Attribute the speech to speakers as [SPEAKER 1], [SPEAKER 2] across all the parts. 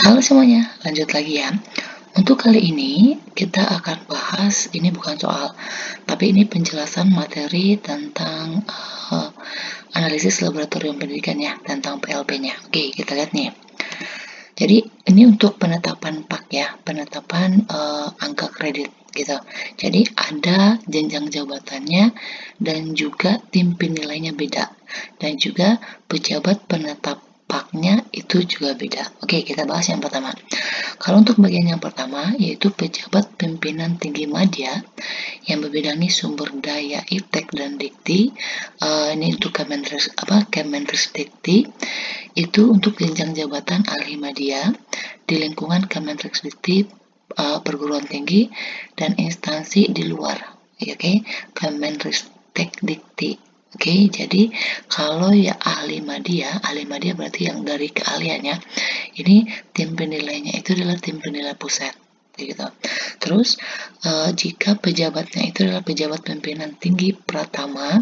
[SPEAKER 1] Halo semuanya, lanjut lagi ya. Untuk kali ini kita akan bahas, ini bukan soal, tapi ini penjelasan materi tentang analisis laboratorium pendidikan ya, tentang PLP-nya. Oke, kita lihat nih. Jadi ini untuk penetapan PAK ya, penetapan angka kredit gitu. Jadi ada jenjang jabatannya dan juga tim penilainya beda. Dan juga pejabat penetap PAK-nya itu juga beda. Oke, kita bahas yang pertama. Kalau untuk bagian yang pertama, yaitu pejabat pimpinan tinggi madya yang membidangi sumber daya iptek dan dikti, ini untuk Kemenrisdikti, itu untuk jenjang jabatan ahli madya di lingkungan Kemenrisdikti, perguruan tinggi dan instansi di luar, oke, Kemenrisdikti. Oke, jadi kalau ya ahli madya berarti yang dari keahliannya, ini tim penilainya itu adalah tim penilai pusat, gitu. Terus jika pejabatnya itu adalah pejabat pimpinan tinggi pratama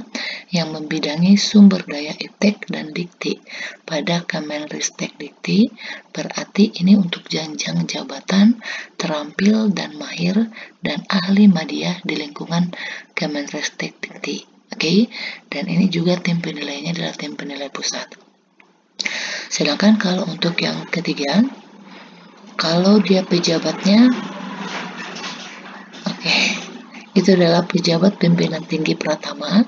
[SPEAKER 1] yang membidangi sumber daya iptek dan dikti pada Kemenrisdikti, berarti ini untuk jenjang jabatan terampil dan mahir dan ahli madya di lingkungan Kemenrisdikti. Oke, dan ini juga tim penilainya adalah tim penilai pusat. Sedangkan kalau untuk yang ketiga, kalau dia pejabatnya, itu adalah pejabat pimpinan tinggi pratama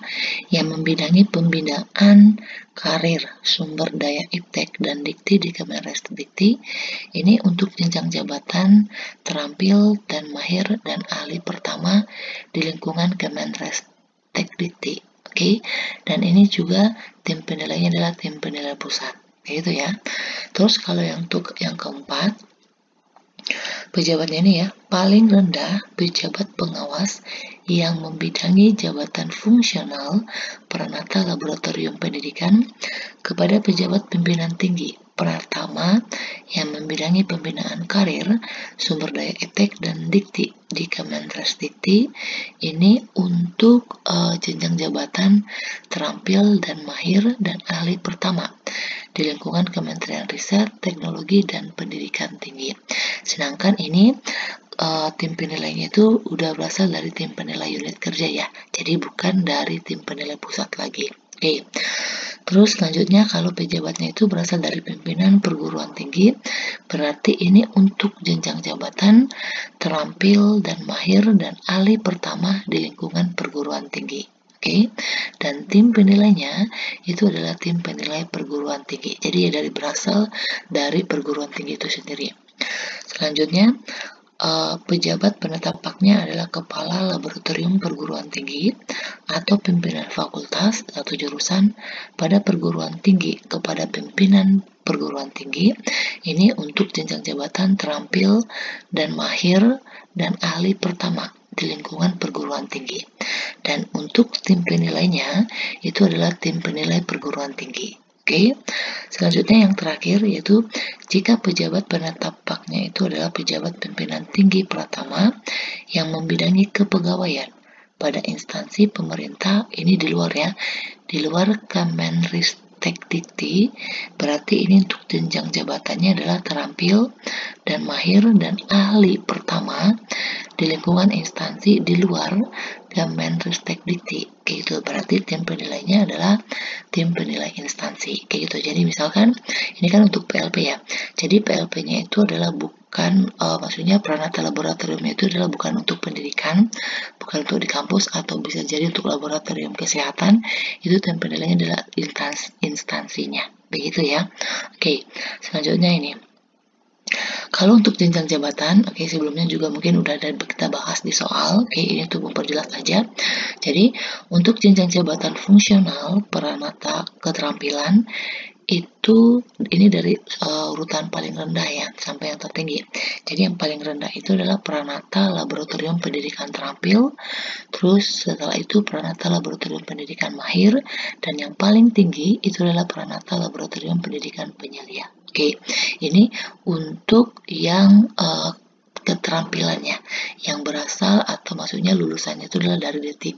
[SPEAKER 1] yang membidangi pembinaan karir sumber daya iptek dan dikti di Kemenrisdikti. Ini untuk jenjang jabatan terampil dan mahir dan ahli pertama di lingkungan Kemenrisdikti. Oke, dan ini juga tim penilainya adalah tim penilai pusat. Gitu ya. Terus kalau yang untuk yang keempat, pejabatnya ini ya, paling rendah pejabat pengawas yang membidangi jabatan fungsional peranata laboratorium pendidikan kepada pejabat pimpinan tinggi pratama yang membidangi pembinaan karir sumber daya iptek dan dikti di Kemenrisdikti. Ini untuk jenjang jabatan terampil dan mahir dan ahli pertama di lingkungan Kementerian Riset, Teknologi, dan Pendidikan Tinggi. Sedangkan ini tim penilainya itu udah berasal dari tim penilai unit kerja ya, jadi bukan dari tim penilai pusat lagi. Oke. Terus selanjutnya kalau pejabatnya itu berasal dari pimpinan perguruan tinggi, berarti ini untuk jenjang jabatan terampil dan mahir dan ahli pertama di lingkungan perguruan tinggi. Oke, dan tim penilainya itu adalah tim penilai perguruan tinggi. Jadi ya berasal dari perguruan tinggi itu sendiri. Selanjutnya, pejabat penetap PAK-nya adalah kepala laboratorium perguruan tinggi atau pimpinan fakultas atau jurusan pada perguruan tinggi kepada pimpinan perguruan tinggi. Ini untuk jenjang jabatan terampil dan mahir dan ahli pertama di lingkungan perguruan tinggi. Dan untuk tim penilainya itu adalah tim penilai perguruan tinggi. Oke, selanjutnya yang terakhir yaitu jika pejabat penetap PAK-nya itu adalah pejabat pimpinan tinggi pratama yang membidangi kepegawaian pada instansi pemerintah, ini di luar ya, di luar Kemenrisdikti, berarti ini untuk jenjang jabatannya adalah terampil dan mahir dan ahli pertama di lingkungan instansi di luar Kemenrisdikti. Kayak gitu, berarti tim penilainya adalah tim penilai instansi. Kayak gitu. Jadi misalkan ini kan untuk PLP ya. Jadi PLP-nya itu adalah bukan maksudnya peranata laboratoriumnya itu adalah bukan untuk pendidikan, bukan untuk di kampus atau bisa jadi untuk laboratorium kesehatan. Itu tim penilainya adalah instansinya. Begitu ya. Oke, selanjutnya ini. Kalau untuk jenjang jabatan, sebelumnya juga mungkin udah ada kita bahas di soal, ini tuh memperjelas aja. Jadi, untuk jenjang jabatan fungsional peranata keterampilan itu ini dari urutan paling rendah ya sampai yang tertinggi. Jadi yang paling rendah itu adalah peranata laboratorium pendidikan terampil, terus setelah itu peranata laboratorium pendidikan mahir, dan yang paling tinggi itu adalah peranata laboratorium pendidikan penyelia. Oke, ini untuk yang keterampilannya yang berasal atau maksudnya lulusannya itu adalah dari D3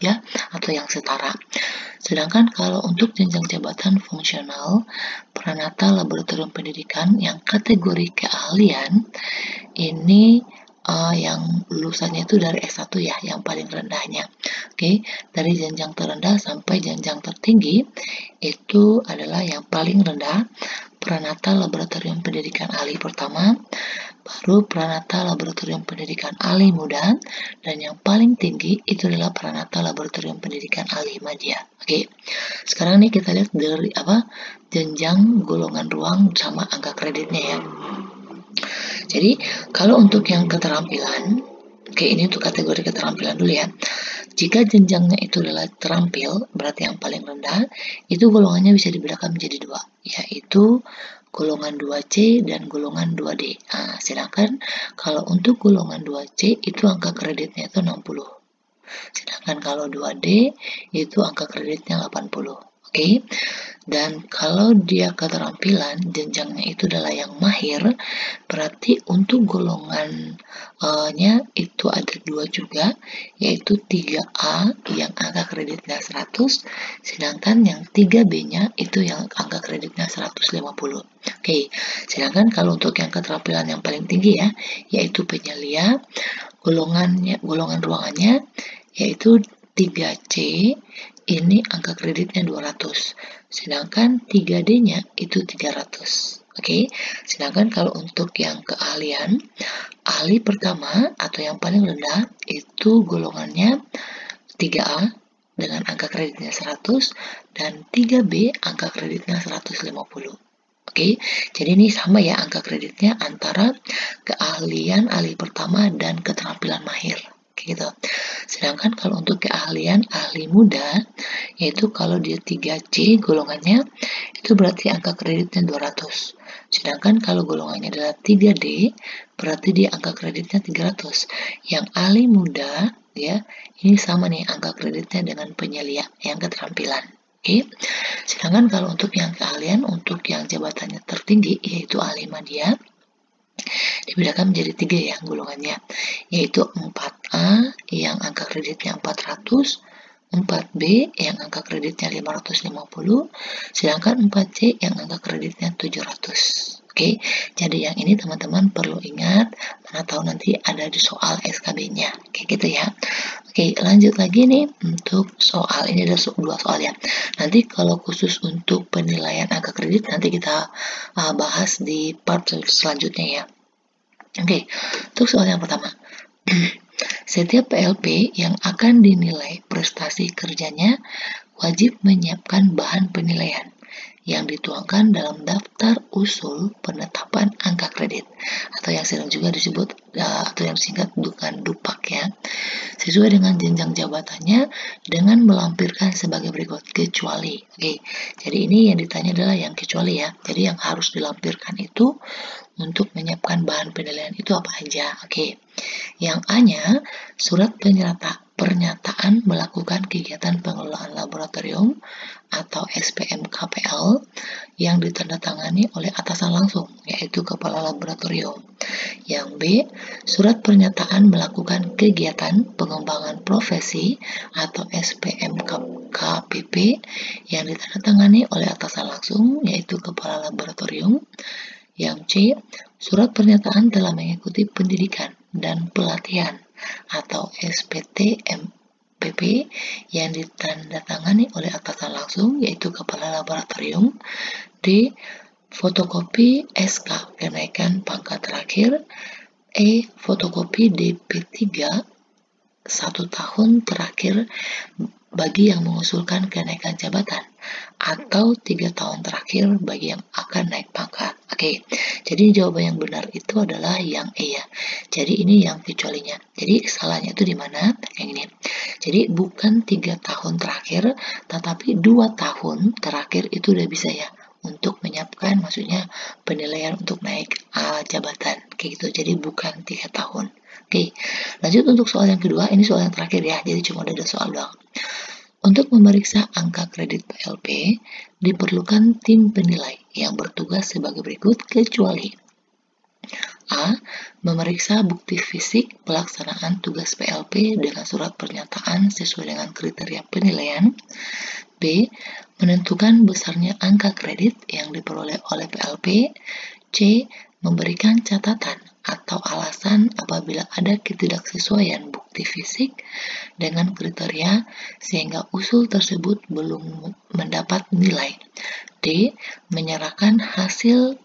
[SPEAKER 1] atau yang setara. Sedangkan kalau untuk jenjang jabatan fungsional Pranata Laboratorium Pendidikan yang kategori keahlian ini yang lulusannya itu dari S1 ya, yang paling rendahnya. Oke, dari jenjang terendah sampai jenjang tertinggi itu adalah yang paling rendah Pranata Laboratorium Pendidikan Ahli pertama, baru Pranata Laboratorium Pendidikan Ahli Muda, dan yang paling tinggi itu adalah Pranata Laboratorium Pendidikan Ahli Madya. Oke, sekarang nih kita lihat dari jenjang golongan ruang sama angka kreditnya ya. Jadi kalau untuk yang keterampilan, oke ini untuk kategori keterampilan dulu ya. Jika jenjangnya itu adalah terampil, berarti yang paling rendah, itu golongannya bisa dibedakan menjadi dua, yaitu golongan 2C dan golongan 2D. Nah, sedangkan kalau untuk golongan 2C itu angka kreditnya itu 60. Sedangkan kalau 2D itu angka kreditnya 80. Oke. Dan kalau dia keterampilan jenjangnya itu adalah yang mahir, berarti untuk golongannya itu ada dua juga, yaitu 3A yang angka kreditnya 100, sedangkan yang 3B-nya itu yang angka kreditnya 150. Oke, sedangkan kalau untuk yang keterampilan yang paling tinggi ya, yaitu penyelia, golongan ruangannya yaitu 3C, ini angka kreditnya 200, sedangkan 3D-nya itu 300. Oke, sedangkan kalau untuk yang keahlian, ahli pertama atau yang paling rendah itu golongannya 3A dengan angka kreditnya 100 dan 3B angka kreditnya 150. Oke, jadi ini sama ya angka kreditnya antara keahlian ahli pertama dan keterampilan mahir. Gitu. Sedangkan kalau untuk keahlian ahli muda, yaitu kalau dia 3C golongannya, itu berarti angka kreditnya 200. Sedangkan kalau golongannya adalah 3D, berarti dia angka kreditnya 300. Yang ahli muda, ya, ini sama nih angka kreditnya dengan penyelia yang keterampilan. Oke. Sedangkan kalau untuk yang keahlian, untuk yang jabatannya tertinggi, yaitu ahli madya, dibedakan menjadi 3 ya golongannya, yaitu 4A yang angka kreditnya 400, 4B yang angka kreditnya 550, sedangkan 4C yang angka kreditnya 700. Oke, jadi yang ini teman-teman perlu ingat, mana tahu nanti ada di soal SKB-nya, kayak gitu ya. Oke, lanjut lagi nih untuk soal ini ada dua soal ya. Nanti kalau khusus untuk penilaian angka kredit nanti kita bahas di part selanjutnya ya. Oke, untuk soal yang pertama. Setiap PLP yang akan dinilai prestasi kerjanya wajib menyiapkan bahan penilaian yang dituangkan dalam daftar usul penetapan angka kredit atau yang sering juga disebut atau yang singkat dengan DUPAK ya, sesuai dengan jenjang jabatannya dengan melampirkan sebagai berikut kecuali. Oke, jadi ini yang ditanya adalah yang kecuali ya. Jadi yang harus dilampirkan itu untuk menyiapkan bahan penilaian itu apa aja. Oke. Yang A-nya surat pernyataan melakukan kegiatan pengelolaan laboratorium atau SPM-KPL yang ditandatangani oleh atasan langsung, yaitu kepala laboratorium. Yang B, surat pernyataan melakukan kegiatan pengembangan profesi atau SPM-KPP yang ditandatangani oleh atasan langsung, yaitu kepala laboratorium. Yang C, surat pernyataan telah mengikuti pendidikan dan pelatihan atau SPT-MPP yang ditandatangani oleh atasan langsung, yaitu kepala laboratorium. D, fotokopi SK kenaikan pangkat terakhir. E, fotokopi DP3 1 tahun terakhir bagi yang mengusulkan kenaikan jabatan atau 3 tahun terakhir bagi yang akan naik pangkat. Oke, jadi jawaban yang benar itu adalah yang E ya. Jadi ini yang kecualinya. Jadi salahnya itu di mana? Yang ini. Jadi bukan 3 tahun terakhir, tetapi 2 tahun terakhir itu udah bisa ya untuk menyiapkan, maksudnya penilaian untuk naik jabatan kayak gitu. Jadi bukan 3 tahun. Oke, lanjut untuk soal yang kedua. Ini soal yang terakhir ya, jadi cuma ada soal doang. Untuk memeriksa angka kredit PLP, diperlukan tim penilai yang bertugas sebagai berikut kecuali A. Memeriksa bukti fisik pelaksanaan tugas PLP dengan surat pernyataan sesuai dengan kriteria penilaian. B. Menentukan besarnya angka kredit yang diperoleh oleh PLP. C. Memberikan catatan atau alasan apabila ada ketidaksesuaian bukti fisik dengan kriteria sehingga usul tersebut belum mendapat nilai. D. Menyerahkan hasil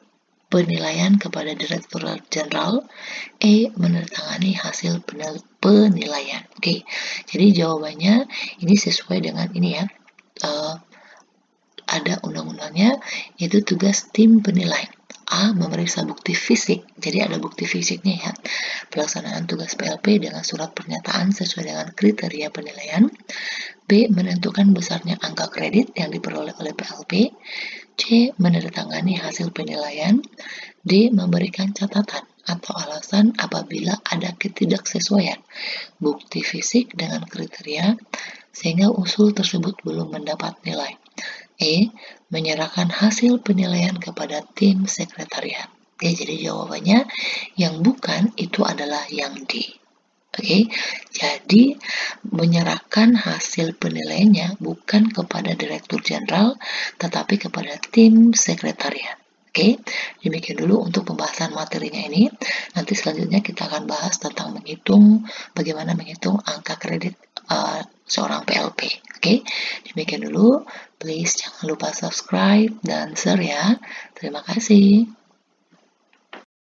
[SPEAKER 1] penilaian kepada Direktur Jenderal. E. Menandatangani hasil penilaian. Oke, jadi jawabannya ini sesuai dengan ini ya. Ada undang-undangnya, yaitu tugas tim penilai. A. Memeriksa bukti fisik, jadi ada bukti fisiknya ya. Pelaksanaan tugas PLP dengan surat pernyataan sesuai dengan kriteria penilaian. B. Menentukan besarnya angka kredit yang diperoleh oleh PLP. C. Menandatangani hasil penilaian. D. Memberikan catatan atau alasan apabila ada ketidaksesuaian bukti fisik dengan kriteria sehingga usul tersebut belum mendapat nilai. E. Menyerahkan hasil penilaian kepada tim sekretariat. Oke, jadi jawabannya yang bukan itu adalah yang D. Oke, jadi menyerahkan hasil penilaiannya bukan kepada Direktur Jenderal, tetapi kepada tim sekretariat. Oke, demikian dulu untuk pembahasan materinya ini. Nanti selanjutnya kita akan bahas tentang bagaimana menghitung angka kredit seorang PLP. Oke, demikian dulu. Please jangan lupa subscribe dan share ya. Terima kasih.